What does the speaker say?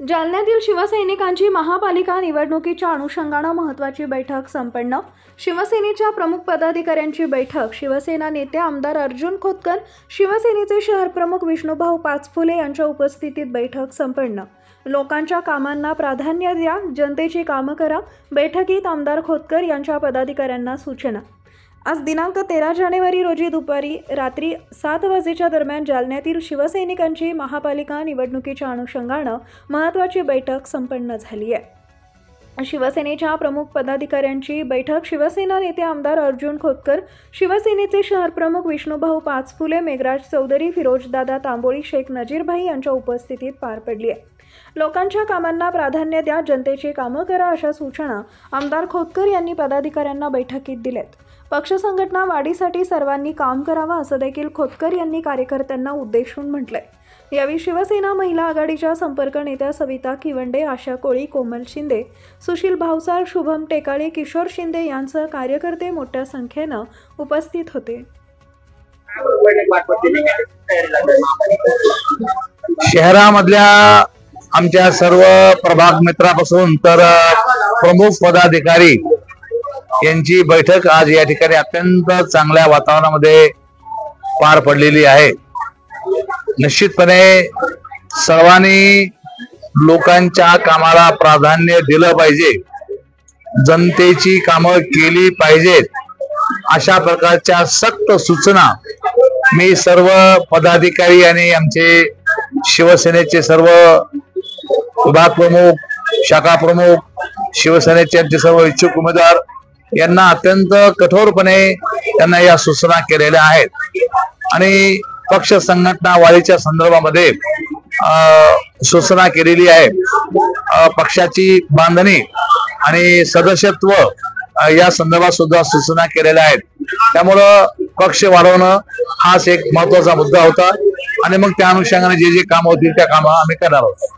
जालन्यातील शिवसैनिकांची महापालिका निवडणुकीच्या अनुषंगाने महत्त्वाची बैठक संपन्न। शिवसेनेच्या प्रमुख पदाधिकाऱ्यांची बैठक शिवसेना नेते आमदार अर्जुन खोतकर, शिवसेनेचे शहर प्रमुख विष्णुभाऊ पाचफुले यांच्या उपस्थितीत बैठक संपन्न। लोकांच्या कामांना प्राधान्य द्या, जनतेची कामं करा। बैठकीत आमदार खोतकर यांच्या पदाधिकाऱ्यांना सूचना। आज दिनांक 13 जानेवारी रोजी दुपारी रात्री 7 वाजेच्या दरम्यान जालन्यातील शिवसैनिकांची महापालिका निवडणुकीच्या अनुषंगाने महत्त्वाची बैठक संपन्न झाली आहे। शिवसेनेच्या प्रमुख पदाधिकाऱ्यांची बैठक शिवसेना नेते आमदार अर्जुन खोतकर, शिवसेनेचे शहर प्रमुख विष्णुभाऊ पाचफुले, मेघराज चौधरी, फिरोजदादा तांबोळी, शेख नजीरभाई यांच्या उपस्थितीत पार पडली आहे। लोकांच्या कामांना प्राधान्य द्या, जनतेची कामं करा अशा सूचना आमदार खोतकर यांनी पदाधिकाऱ्यांना बैठकीत दिल्यात। पक्ष संघटना वाढीसाठी सर्वांनी काम करावं असं देखील खोतकर यांनी कार्यकर्त्यांना उद्देशून म्हटलंय। यावेळी शिवसेना महिला आघाडीच्या संपर्क नेत्या सविता खिवंडे, आशा कोळी, कोमल शिंदे, सुशील भावसार, शुभम टेकाळे, किशोर शिंदे यांसह कार्यकर्ते मोठ्या संख्येनं उपस्थित होते। शहरामधल्या आमच्या सर्व प्रभाग मित्रापासून तर प्रमुख पदाधिकारी यांची बैठक आज या ठिकाणी अत्यंत चांगल्या वातावरणामध्ये पार पडलेली आहे। निश्चितपणे सर्वांनी लोकांच्या कामाला प्राधान्य दिलं पाहिजे, जनतेची कामं केली पाहिजेत अशा प्रकारच्या सक्त सूचना मी सर्व पदाधिकारी आणि आमचे शिवसेनेचे सर्व विभाग प्रमुख, शाखा प्रमुख, शिवसेनेचे आमचे सर्व इच्छुक उमेदवार यांना अत्यंत कठोरपणे त्यांना या सूचना केलेल्या आहेत। आणि पक्ष संघटना वाढीच्या संदर्भामध्ये सूचना केलेली आहे। पक्षाची बांधणी आणि सदस्यत्व या संदर्भात सुद्धा सूचना केलेल्या आहेत। त्यामुळं पक्ष वाढवणं हाच एक महत्वाचा मुद्दा होता आणि मग त्या अनुषंगाने जे जे काम होतील त्या कामं आम्ही करणार आहोत।